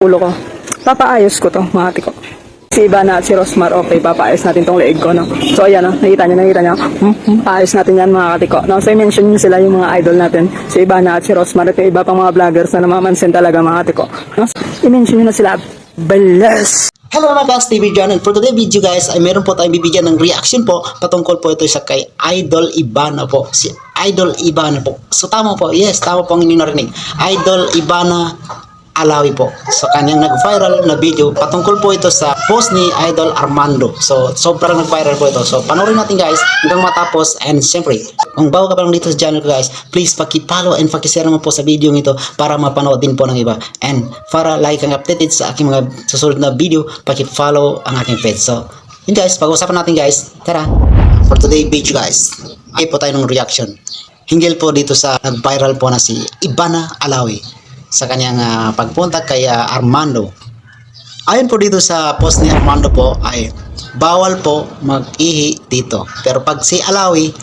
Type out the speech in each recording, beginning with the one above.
Ulo ko. Papaayos ko to, mga ate ko. Si Ivana at si Rosmar, okay, papaayos natin tong leeg ko, no? So, ayan, no? Nakita nyo? Paayos natin yan, mga ate ko. No? So, i-mention nyo sila yung mga idol natin. Si Ivana at si Rosmar. Ito yung iba pang mga vloggers na namamansin talaga, mga ate ko. No? I-mention nyo na sila. Bless! Hello mga Bass TV Channel. For today's video guys, ay meron po tayong bibigyan ng reaction po patungkol po ito sa kay Idol Ivana po. Si Idol Ivana po. So tama po, yes, tama po ang inyong narinig. Idol Ivana Alawi po. So kanyang nag-viral na video patungkol po ito sa post ni Idol Armando. So sobrang nag-viral po ito. So panoorin natin guys hanggang matapos, and siyempre kung bago ka pa lang dito sa channel ko guys, please paki-follow and paki-share naman po sa video ito para mapanood din po ng iba. And para like ang updated sa aking mga susunod na video, paki-follow ang aking page. So yun guys, pag-usapan natin guys. Tara, for today video guys, ay po tayo ng reaction hinggil po dito sa nag-viral po na si Ivana Alawi sa kanyang pagpunta kay Armando. Ayon po dito sa post ni Armando po ay bawal po mag-ihi dito. Pero pag si Alawi,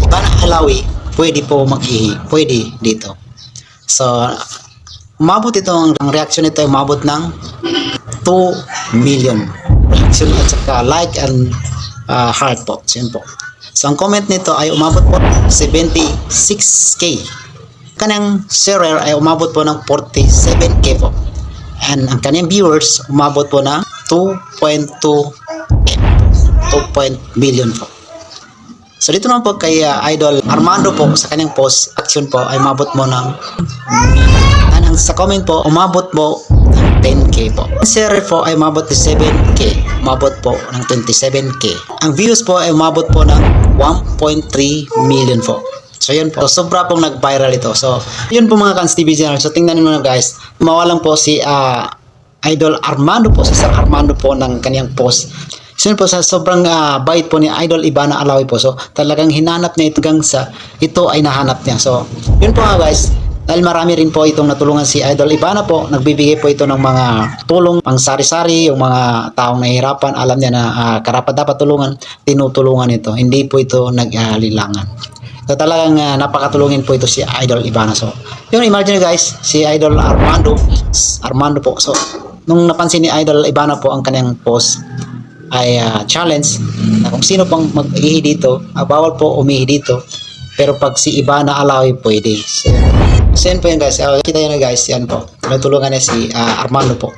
Ivana Alawi, pwede po mag-ihi. Pwede dito. So, umabot ito, ang reaction nito ay umabot ng 2 million reaction at saka like and heart po. So, yun po. So, ang comment nito ay umabot po 76k. Kanyang sharer ay umabot po ng 47k po. And ang kanyang viewers umabot po ng 2.2 million po. So dito naman po kay Idol Armando po sa kanyang post action po ay umabot mo ng and sa comment po umabot po ng 10k po. Ang sharer po ay umabot ng 7k. Umabot po ng 27k. Ang views po ay umabot po ng 1.3 million po. So yun po, sobra pong nag-viral ito. So yun po mga Kans TV channel. So tingnan niyo na guys, mawalan po si Idol Armando po, si Sir Armando po ng kaniyang post. So yun po, sa sobrang bait po ni Idol Ivana Alawi po. So talagang hinanap niya ito hanggang sa ito ay nahanap niya. So yun po nga guys, dahil marami rin po itong natulungan si Idol Ivana po, nagbibigay po ito ng mga tulong pang sari-sari, yung mga taong nahihirapan, alam niya na karapat dapat tulungan, tinutulungan ito. Hindi po ito nag-alilangan. So talagang napakatulungin po ito si Idol Ivana. So yung imagine guys, si Idol Armando po. So nung napansin ni Idol Ivana po ang kanyang post ay challenge na kung sino pang mag-ihi dito, bawal po umihi dito. Pero pag si Ivana Alawi pwede. So yan po yun guys. Kita yun na guys, yan po. Natulungan niya si Armando po.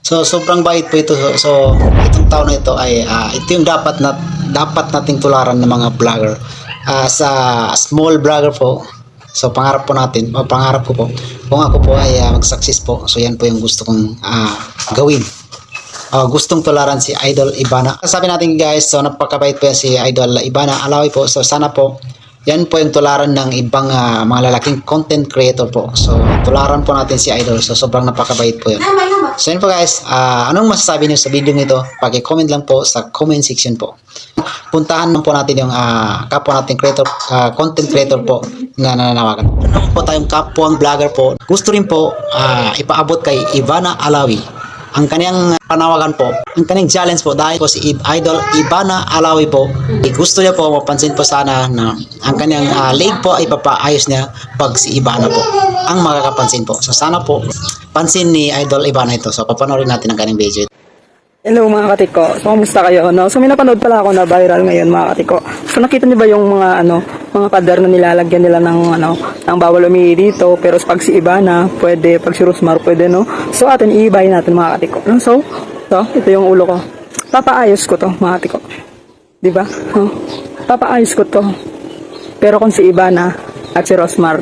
So sobrang bait po ito. So itong taon na ito ay ito yung dapat nating tularan ng mga vlogger. Sa small vlogger po. So pangarap po natin, pangarap ko po kung ako po ay mag-success po. So yan po yung gusto kong gawin. Gustong tularan si Idol Ivana. Sabi natin guys, so napakabait po yan si Idol Ivana Alawi po. So sana po yan po yung tularan ng ibang mga lalaking content creator po. So tularan po natin si Idol. So sobrang napakabait po yun. So yun po guys, anong masasabi niyo sa video nito? Paki-comment lang po sa comment section po. Puntahan po natin yung kapwa nating creator, content creator po na nananawagan. Ano po tayong kapwang vlogger po, gusto rin po ipaabot kay Ivana Alawi ang kaniyang panawagan po, ang kaniyang challenge po dahil po si Idol Ivana Alawi po, gusto niya po mapansin po sana na ang kaniyang leg po ay papaayos niya pag si Ivana po ang makakapansin po. So sana po pansin ni Idol Ivana ito. So papanoorin natin ang kaniyang video. Hello mga katiko. So, kamusta kayo? No? So, may napanood pala ako na viral ngayon mga katiko. So, nakita niyo ba yung mga pader na nilalagyan nila ng bawal umihi dito, pero pag si Ivana, pwede, pag si Rosmar, pwede, no? So, atin iibahin natin mga katiko. No? So, ito yung ulo ko. Papaayos ko to mga katiko. Diba? No? Papaayos ko to. Pero kung si Ivana at si Rosmar,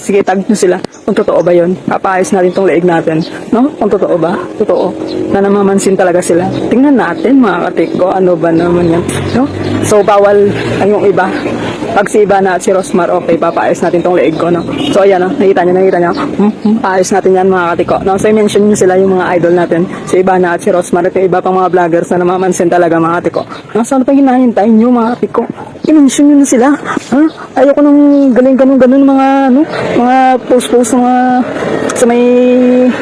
sige, tag nyo sila. Kung totoo ba yun, papaayos natin tong leeg natin, no? Kung totoo ba, totoo, na namamansin talaga sila. Tingnan natin mga katiko, ano ba naman yan, no? So, bawal ang yung iba. Pag si Ivana at si Rosmar, okay, papaayos natin tong leeg ko, no? So, ayan, no? Nakita nyo? Paayos natin yan mga katiko, no? So, i-mention nyo sila yung mga idol natin, si Ivana at si Rosmar, at yung iba pang mga vloggers na namamansin talaga mga katiko. No? So, ano pa hinahintay nyo mga katiko? I-mention nyo na sila, ha? Ayoko nung ganun mga post-post sa may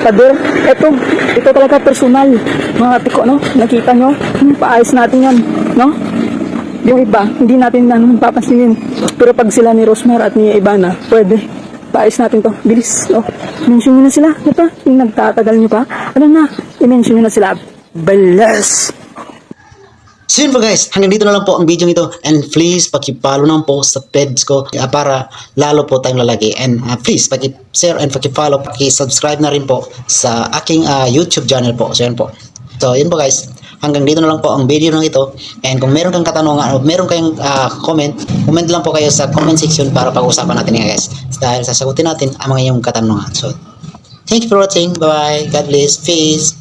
pader. Ito talaga personal mga tiko, no? Nakita nyo? Paayos natin yan, no? Yung iba, hindi natin papansinin. Pero pag sila ni Rosmar at ni Ivana, pwede. paayos natin to. Bilis. Oh, mention nyo na sila. Ano pa? Yung nagtatagal nyo pa. Ano na? I-mention nyo na sila. Balas! So yun po guys, hanggang dito na lang po ang video nito, and please paki-follow naman po sa page ko para lalo po tayong lalaki, and please paki-share and paki-follow, paki-subscribe na rin po sa aking YouTube channel po. So yun po. So yun po guys, hanggang dito na lang po ang video ng ito, and kung meron kang katanungan o meron kayong comment lang po kayo sa comment section para pag-usapan natin nga guys, dahil sasagutin natin ang mga iyong katanungan. So thank you for watching, bye bye, God bless, peace.